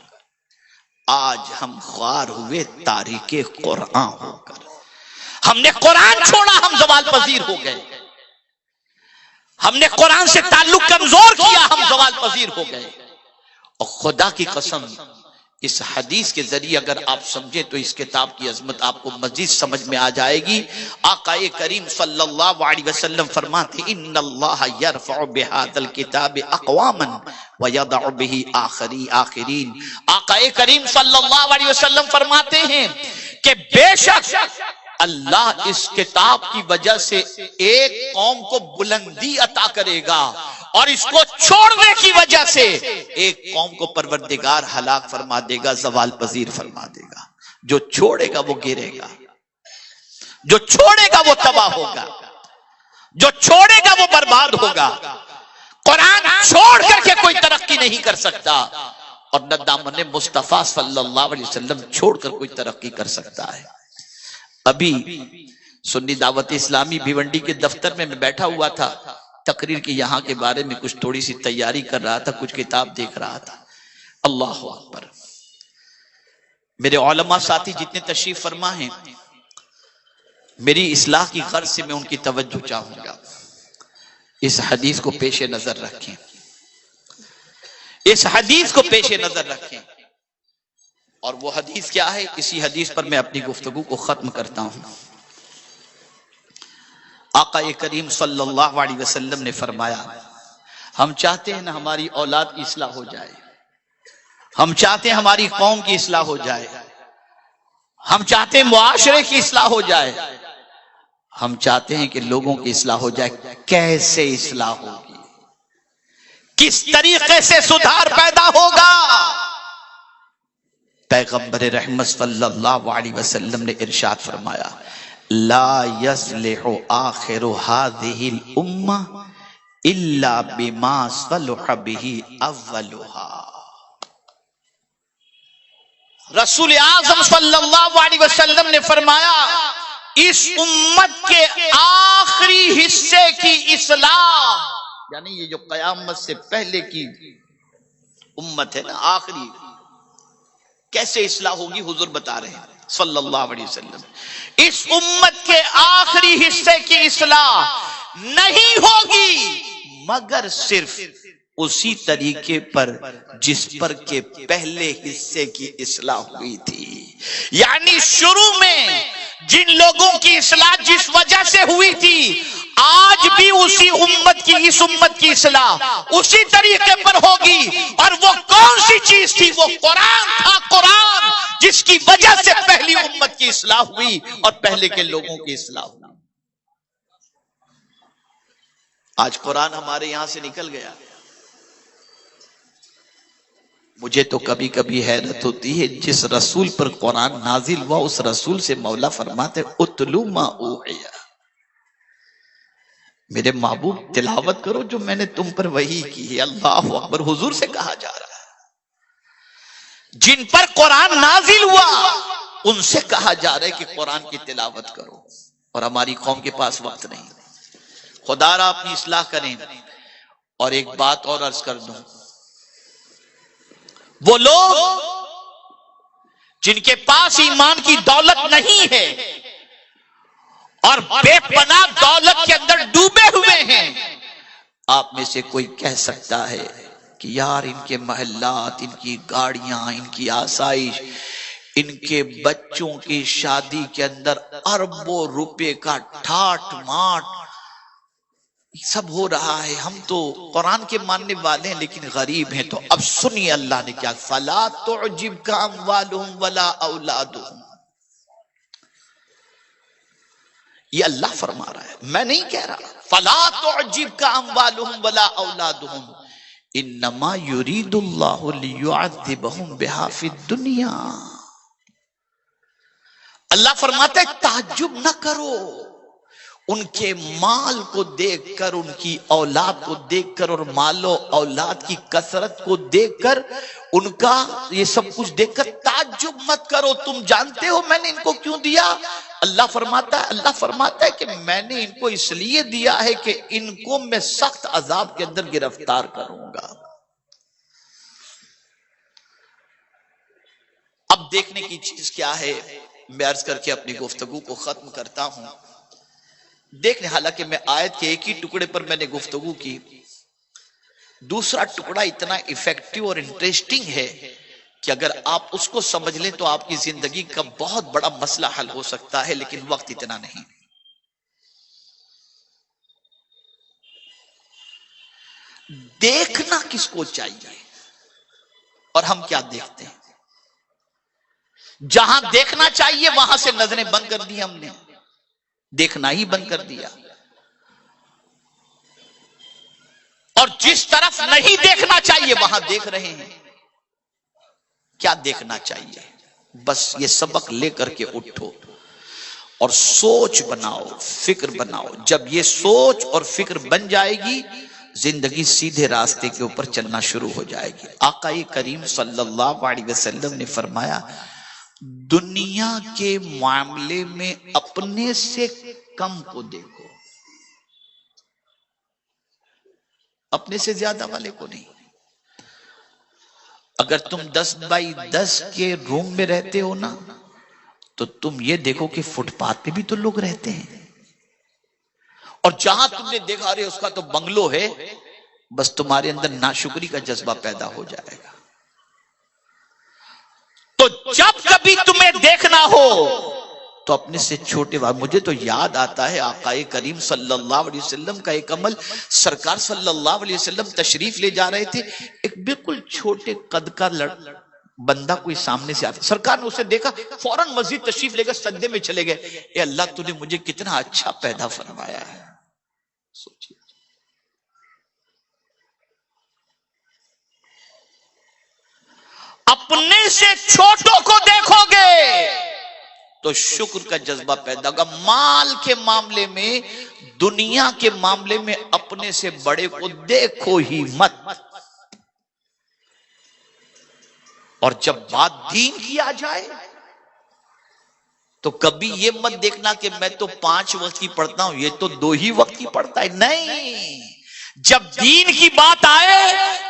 آج ہم خوار ہوئے تاریخ قرآن ہو کر۔ ہم نے قرآن چھوڑا، ہم زوال پذیر ہو گئے۔ ہم نے قرآن سے تعلق کمزور کیا، ہم زوال پذیر ہو گئے۔ اور خدا کی قسم، اس حدیث کے ذریعے اگر آپ سمجھیں تو اس کتاب کی عظمت آپ کو مزید سمجھ میں آ جائے گی۔ آقا کریم صلی اللہ علیہ وسلم فرماتے ہیں ان اللہ یرفع بہذا الکتاب اقواما ویضع بہ آخرین۔ آقا کریم صلی اللہ علیہ وسلم فرماتے ہیں کہ بے شک اللہ اس کتاب کی وجہ سے ایک قوم کو بلندی عطا کرے گا، اور اس کو چھوڑنے کی وجہ سے ایک قوم کو پروردگار ہلاک فرما دے گا، زوال پذیر فرما دے گا۔ جو چھوڑے گا وہ گرے گا، جو چھوڑے گا وہ تباہ ہوگا، جو چھوڑے گا وہ برباد ہوگا۔ قرآن چھوڑ کر کے کوئی ترقی نہیں کر سکتا، اور نہ دامن مصطفیٰ صلی اللہ علیہ وسلم چھوڑ کر کوئی ترقی کر سکتا ہے۔ ابھی سنی دعوت اسلامی بھیونڈی کے دفتر میں بیٹھا ہوا تھا، تقریر کی یہاں کے بارے میں کچھ تھوڑی سی تیاری کر رہا تھا، کچھ کتاب دیکھ رہا تھا۔ اللہ اکبر! میرے علماء ساتھی جتنے تشریف فرما ہیں، میری اصلاح کی غرض سے میں ان کی توجہ چاہوں گا۔ اس حدیث کو پیش نظر رکھیں، اس حدیث کو پیش نظر رکھیں۔ اور وہ حدیث کیا ہے؟ اسی حدیث پر میں اپنی گفتگو کو ختم کرتا ہوں۔ آقا کریم صلی اللہ علیہ وسلم نے فرمایا، ہم چاہتے ہیں نا ہماری اولاد کی اصلاح ہو جائے، ہم چاہتے ہیں ہماری قوم کی اصلاح ہو جائے، ہم چاہتے ہیں معاشرے کی اصلاح ہو جائے، ہم چاہتے ہیں کہ لوگوں کی اصلاح ہو جائے۔ کیسے اصلاح ہوگی؟ کس طریقے سے سدھار پیدا ہوگا؟ پیغمبر رحمت صلی اللہ علیہ وسلم نے ارشاد فرمایا لا یصلح آخر هذه الامہ الا بما صلح به اولها. رسول اعظم صلی اللہ علیہ وسلم نے فرمایا اس امت کے آخری حصے کی اصلاح، یعنی یہ جو قیامت سے پہلے کی امت ہے نا، آخری کیسے اصلاح ہوگی حضور بتا رہے ہیں صلی اللہ علیہ وسلم، اس امت کے آخری حصے کی اصلاح نہیں ہوگی مگر صرف اسی طریقے پر جس پر کہ پہلے حصے کی اصلاح ہوئی تھی. یعنی شروع میں جن لوگوں کی اصلاح جس وجہ سے ہوئی تھی آج بھی اسی امت کی، اس امت کی اصلاح اسی طریقے پر ہوگی. اور وہ کون سی چیز تھی؟ وہ قرآن تھا، قرآن جس کی وجہ سے پہلی امت کی اصلاح ہوئی اور پہلے کے لوگوں کی اصلاح ہوئی. آج قرآن ہمارے یہاں سے نکل گیا. مجھے تو کبھی کبھی حیرت ہوتی ہے جس رسول پر قرآن نازل ہوا اس رسول سے مولا فرماتے اتلو ما اوحی، میرے محبوب تلاوت کرو جو میں نے تم پر وحی کی ہے. اللہ اکبر، حضور سے کہا جا رہا ہے جن پر قرآن نازل ہوا ان سے کہا جا رہا ہے کہ قرآن کی تلاوت کرو. اور ہماری قوم کے پاس وقت نہیں. خدا را اپنی اصلاح کریں. اور ایک بات اور عرض کر دوں، وہ لوگ جن کے پاس ایمان کی دولت نہیں ہے اور بے پناہ دولت کے اندر ڈوبے ہوئے ہیں، آپ میں سے کوئی کہہ سکتا ہے کہ یار ان کے محلات، ان کی گاڑیاں، ان کی آسائش، ان کے بچوں کی شادی کے اندر اربوں روپے کا ٹھاٹ ماٹ سب ہو رہا ہے، ہم تو قرآن کے ماننے والے ہیں لیکن غریب ہیں. تو اب سنیے اللہ نے کیا، فَلَا تُعْجِبْكَ أَمْوَالُهُمْ وَلَا أَوْلَادُهُمْ. یہ اللہ فرما رہا ہے، میں نہیں کہہ رہا. فَلَا تُعْجِبْكَ أَمْوَالُهُمْ وَلَا أَوْلَادُهُمْ إِنَّمَا يُرِيدُ اللَّهُ لِيُعَذِّبَهُمْ بِهَا فِي الدُّنْيَا. اللہ فرماتا ہے تعجب نہ کرو ان کے مال کو دیکھ کر، ان کی اولاد کو دیکھ کر، اور مال و اولاد کی کثرت کو دیکھ کر، ان کا یہ سب کچھ دیکھ کر تعجب مت کرو. تم جانتے ہو میں نے ان کو کیوں دیا؟ اللہ فرماتا ہے کہ میں نے ان کو اس لیے دیا ہے کہ ان کو میں سخت عذاب کے اندر گرفتار کروں گا. اب دیکھنے کی چیز کیا ہے، میں عرض کر کے اپنی گفتگو کو ختم کرتا ہوں. دیکھنے، حالانکہ میں آیت کے ایک ہی ٹکڑے پر میں نے گفتگو کی، دوسرا ٹکڑا اتنا ایفیکٹو اور انٹریسٹنگ ہے کہ اگر آپ اس کو سمجھ لیں تو آپ کی زندگی کا بہت بڑا مسئلہ حل ہو سکتا ہے، لیکن وقت اتنا نہیں. دیکھنا کس کو چاہیے اور ہم کیا دیکھتے ہیں؟ جہاں دیکھنا چاہیے وہاں سے نظریں بند کر دی ہم نے، دیکھنا ہی بند کر دیا. اور جس طرف نہیں دیکھنا چاہیے وہاں دیکھ رہے ہیں. کیا دیکھنا چاہیے؟ بس یہ سبق لے کر کے اٹھو اور سوچ بناؤ، فکر بناؤ. جب یہ سوچ اور فکر بن جائے گی زندگی سیدھے راستے کے اوپر چلنا شروع ہو جائے گی. آقا کریم صلی اللہ علیہ وسلم نے فرمایا دنیا کے معاملے میں اپنے سے کم کو دیکھو، اپنے سے زیادہ والے کو نہیں. اگر تم 10x10 کے روم میں رہتے ہو نا تو تم یہ دیکھو کہ فٹ پاتھ پہ بھی تو لوگ رہتے ہیں، اور جہاں تم نے دیکھا رہے اس کا تو بنگلو ہے، بس تمہارے اندر ناشکری کا جذبہ پیدا ہو جائے گا. تو جب کبھی تمہیں دیکھنا ہو تو اپنے سے چھوٹے مجھے تو یاد آتا ہے آقا کریم صلی اللہ علیہ وسلم کا ایک عمل. سرکار صلی اللہ علیہ وسلم تشریف لے جا رہے تھے، ایک بالکل چھوٹے قد کا بندہ کوئی سامنے سے آتا، سرکار نے اسے دیکھا فوراً مسجد تشریف لے گئے، سجدے میں چلے گئے. اے اللہ تو نے مجھے کتنا اچھا پیدا فرمایا ہے. سوچیے اپنے سے چھوٹوں کو دیکھو گے تو شکر کا جذبہ پیدا ہوگا. مال کے معاملے میں، دنیا کے معاملے میں اپنے سے بڑے کو دیکھو ہی مت. اور جب بات دین کی آ جائے تو کبھی یہ مت دیکھنا کہ میں تو 5 وقت کی پڑھتا ہوں، یہ تو 2 ہی وقت کی پڑھتا ہے. نہیں، جب دین کی بات آئے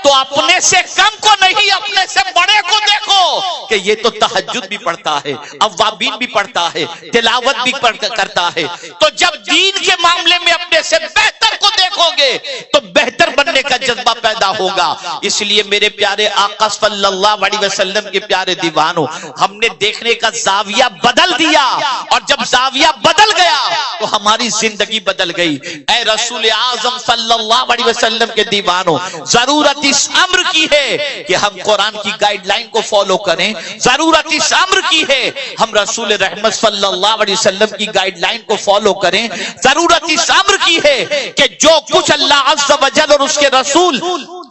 تو اپنے سے کم کو نہیں، اپنے سے بڑے کو دیکھو کہ یہ تو تہجد بھی پڑھتا ہے، اوابین بھی پڑھتا ہے، تلاوت بھی کرتا ہے. تو جب دین کے معاملے میں اپنے سے بہتر کو دیکھو گے تو بہتر بننے کا جذبہ پیدا ہوگا. اس لیے میرے پیارے آقا صلی اللہ علیہ وسلم کے پیارے دیوانوں، ہم نے دیکھنے کا زاویہ بدل دیا، اور جب زاویہ بدل گیا تو ہماری زندگی بدل گئی. اے رسول اعظم صلی اللہ علیہ وسلم کے دیوانوں، ضرورت اس امر کی ہے کہ ہم قرآن کی گائیڈ لائن کو فالو کریں. ضرورت اس امر کی ہے ہم رسول رحمت صلی اللہ علیہ وسلم کی گائیڈ لائن کو فالو کریں. ضرورت اس امر کی ہے کہ جو کچھ اللہ عز و جل اور اس کے رسول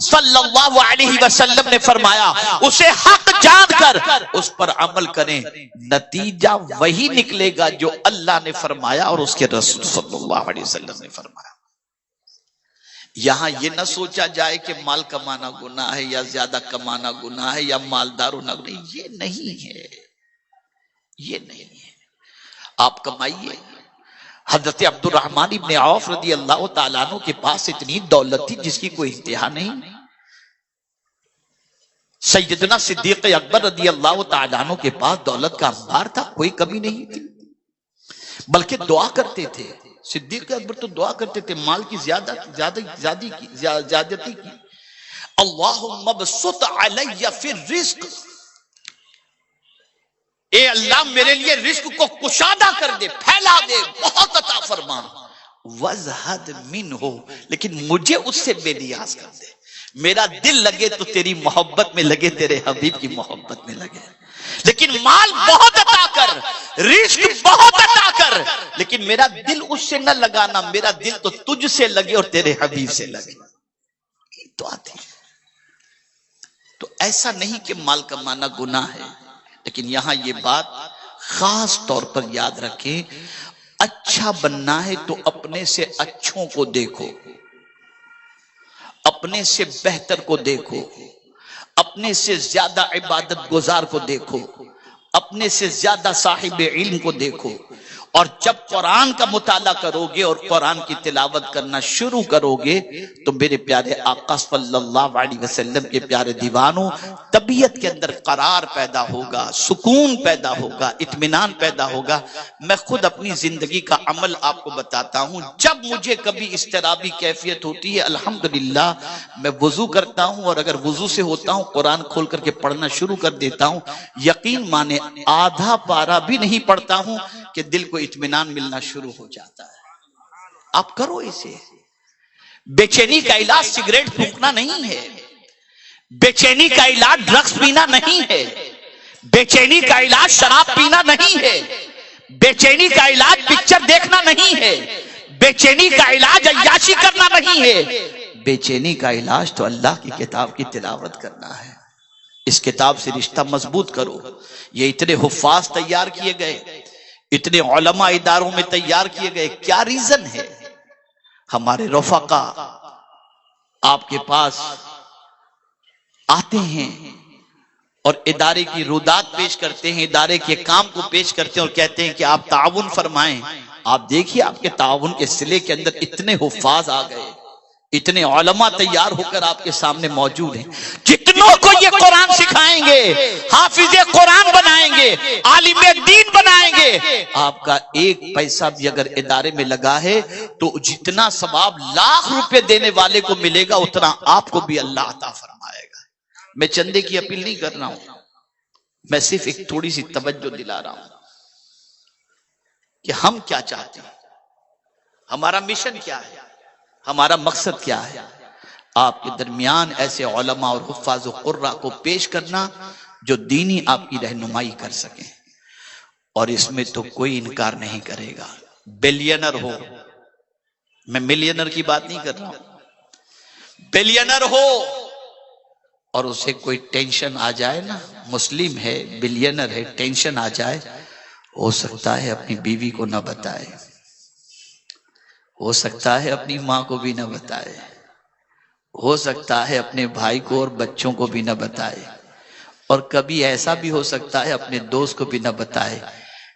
صلی اللہ علیہ وسلم نے فرمایا اسے حق جان کر اس پر عمل کریں. نتیجہ وہی نکلے گا جو اللہ نے فرمایا اور اس کے رسول صلی اللہ علیہ وسلم نے فرمایا. یہاں یہ نہ سوچا جائے کہ مال کمانا گناہ ہے یا زیادہ کمانا گناہ ہے یا مالدار ہونا گناہ ہے. یہ نہیں ہے، یہ نہیں ہے. آپ کمائیے. حضرت عبد الرحمن ابن عوف رضی اللہ تعالیٰ عنہ کے پاس اتنی دولت تھی جس کی کوئی انتہا نہیں. سیدنا صدیق اکبر رضی اللہ تعالیٰ عنہ کے پاس دولت کا انبار تھا، کوئی کمی نہیں تھی، بلکہ دعا کرتے تھے. صدیق اکبر تو دعا کرتے تھے مال کی زیادتی کی. اللہم ابسط علی فی الرزق، اے اللہ میرے لیے رزق کو کشادہ کر دے، پھیلا دے، بہت عطا فرما. وزہد منہ، لیکن مجھے اس سے بے نیاز کر دے. میرا دل لگے تو تیری محبت میں لگے، تیرے حبیب کی محبت میں لگے. لیکن مال بہت عطا کر، رزق بہت عطا کر، لیکن میرا دل اس سے نہ لگانا، میرا دل تو تجھ سے لگے اور تیرے حبیب سے لگے. تو آتی ہے. تو ایسا نہیں کہ مال کمانا گناہ ہے، لیکن یہاں یہ بات خاص طور پر یاد رکھیں، اچھا بننا ہے تو اپنے سے اچھوں کو دیکھو، اپنے سے بہتر کو دیکھو، اپنے سے زیادہ عبادت گزار کو دیکھو، اپنے سے زیادہ صاحب علم کو دیکھو. اور جب قرآن کا مطالعہ کرو گے اور قرآن کی تلاوت کرنا شروع کرو گے تو میرے پیارے آقا صلی اللہ علیہ وسلم کے پیارے دیوانوں، طبیعت کے اندر قرار پیدا ہوگا، سکون پیدا ہوگا، اطمینان پیدا ہوگا. میں خود اپنی زندگی کا عمل آپ کو بتاتا ہوں. جب مجھے کبھی اضطرابی کیفیت ہوتی ہے، الحمدللہ میں وضو کرتا ہوں، اور اگر وضو سے ہوتا ہوں قرآن کھول کر کے پڑھنا شروع کر دیتا ہوں. یقین مانے آدھا پارہ بھی نہیں پڑھتا ہوں کہ دل کو اطمینان ملنا شروع ہو جاتا ہے. آپ کرو اسے. بے چینی کا علاج سگریٹ پھونکنا نہیں ہے، بے چینی کا علاج ڈرگس پینا نہیں ہے، بے چینی کا علاج شراب پینا نہیں ہے، بے چینی کا علاج پکچر دیکھنا نہیں ہے، بے چینی کا علاج عیاشی کرنا نہیں ہے. بے چینی کا علاج تو اللہ کی کتاب کی تلاوت کرنا ہے. اس کتاب سے رشتہ مضبوط کرو. یہ اتنے حفاظ تیار کیے گئے، اتنے علماء اداروں میں تیار کیے گئے، کیا ریزن ہے؟ ہمارے رفقا آپ کے پاس آتے ہیں اور ادارے کی رودات پیش کرتے ہیں، ادارے کے کام کو پیش کرتے ہیں اور کہتے ہیں کہ آپ تعاون فرمائیں. آپ دیکھیے آپ کے تعاون کے سلے کے اندر اتنے حفاظ آ گئے، اتنے علماء تیار ہو کر آپ کے سامنے موجود ہیں. جتنوں کو یہ قرآن سکھائیں گے، حافظ قرآن بنائیں گے، عالم دین بنائیں گے. آپ کا ایک پیسہ بھی اگر ادارے میں لگا ہے تو جتنا ثواب لاکھ روپے دینے والے کو ملے گا اتنا آپ کو بھی اللہ عطا فرمائے گا. میں چندے کی اپیل نہیں کر رہا ہوں، میں صرف ایک تھوڑی سی توجہ دلا رہا ہوں کہ ہم کیا چاہتے ہیں، ہمارا مشن کیا ہے، ہمارا مقصد کیا ہے. آپ کے درمیان ایسے علماء اور حفاظ و قراء کو پیش کرنا جو دینی آپ کی رہنمائی کر سکیں. اور اس میں تو کوئی انکار نہیں کرے گا. بلینر ہو، میں ملینر کی بات نہیں کر رہا ہوں، بلینر ہو اور اسے کوئی ٹینشن آ جائے نا، مسلم ہے، بلینر ہے، ٹینشن آ جائے ہو سکتا ہے اپنی بیوی کو نہ بتائے، ہو سکتا ہے اپنی ماں کو بھی نہ بتائے، ہو سکتا ہے اپنے بھائی کو اور بچوں کو بھی نہ بتائے، اور کبھی ایسا بھی ہو سکتا ہے اپنے دوست کو بھی نہ بتائے۔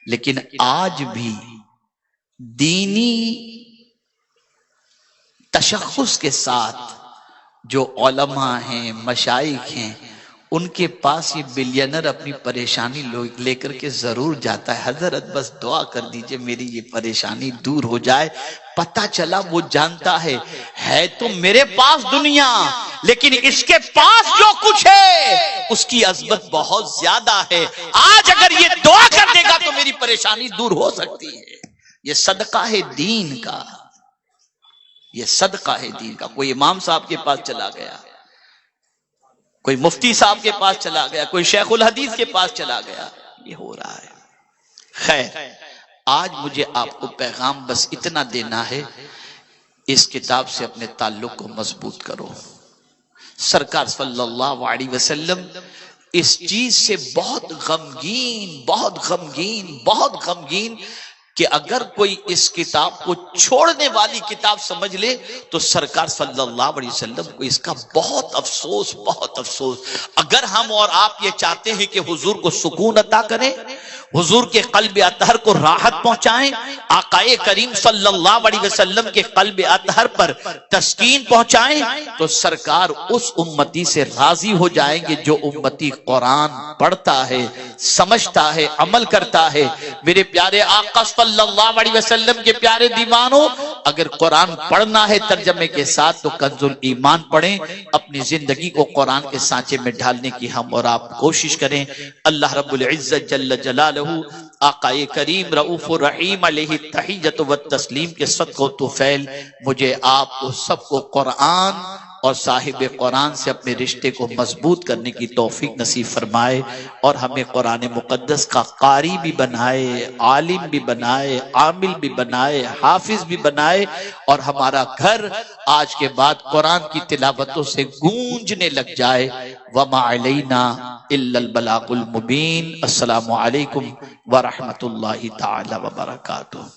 لیکن آج بھی دینی تشخص کے ساتھ جو علماء ہیں، مشائخ ہیں، ان کے پاس یہ بلینر اپنی پریشانی لے کر کے ضرور جاتا ہے، حضرت بس دعا کر دیجئے میری یہ پریشانی دور ہو جائے۔ پتہ چلا وہ جانتا ہے تو میرے پاس دنیا، لیکن اس کے پاس جو کچھ ہے اس کی عظمت بہت زیادہ ہے، آج اگر یہ دعا کر دے گا تو میری پریشانی دور ہو سکتی ہے۔ یہ صدقہ ہے دین کا، یہ صدقہ ہے دین کا۔ کوئی امام صاحب کے پاس چلا گیا، کوئی مفتی صاحب کے پاس چلا گیا، کوئی شیخ الحدیث کے پاس چلا گیا، یہ ہو رہا ہے۔ خیر، آج مجھے آپ کو پیغام بس اتنا دینا ہے، اس کتاب سے اپنے تعلق کو مضبوط کرو۔ سرکار صلی اللہ علیہ وسلم اس چیز سے بہت غمگین کہ اگر کوئی اس کتاب کو چھوڑنے والی کتاب سمجھ لے تو سرکار صلی اللہ علیہ وسلم کو اس کا بہت افسوس۔ اگر ہم اور آپ یہ چاہتے ہیں کہ حضور کو سکون عطا کریں، حضور کے قلب اطہر کو راحت پہنچائیں، آقائے کریم صلی اللہ علیہ وسلم کے قلب اطہر پر تسکین پہنچائیں، تو سرکار اس امتی سے راضی ہو جائیں گے جو امتی قرآن پڑھتا ہے، سمجھتا ہے، عمل کرتا ہے۔ میرے پیارے آقا صلی اللہ علیہ وسلم کے پیارے دیوانوں، اگر قرآن پڑھنا ہے ترجمے کے ساتھ تو کنز الایمان پڑھیں، اپنی زندگی کو قرآن کے سانچے میں ڈھالنے کی ہم اور آپ کوشش کریں۔ اللہ رب العزت جل جلالہ آقائے کریم رؤوف الرحیم علیہ التحیۃ والتسلیم کے صدقہ و طفیل مجھے آپ کو سب کو قرآن اور صاحب قرآن سے اپنے رشتے کو مضبوط کرنے کی توفیق نصیب فرمائے، اور ہمیں قرآن مقدس کا قاری بھی بنائے، عالم بھی بنائے، عامل بھی بنائے، حافظ بھی بنائے، اور ہمارا گھر آج کے بعد قرآن کی تلاوتوں سے گونجنے لگ جائے۔ وما علینا الا البلاغ المبین۔ السلام علیکم ورحمۃ اللہ تعالی وبرکاتہ۔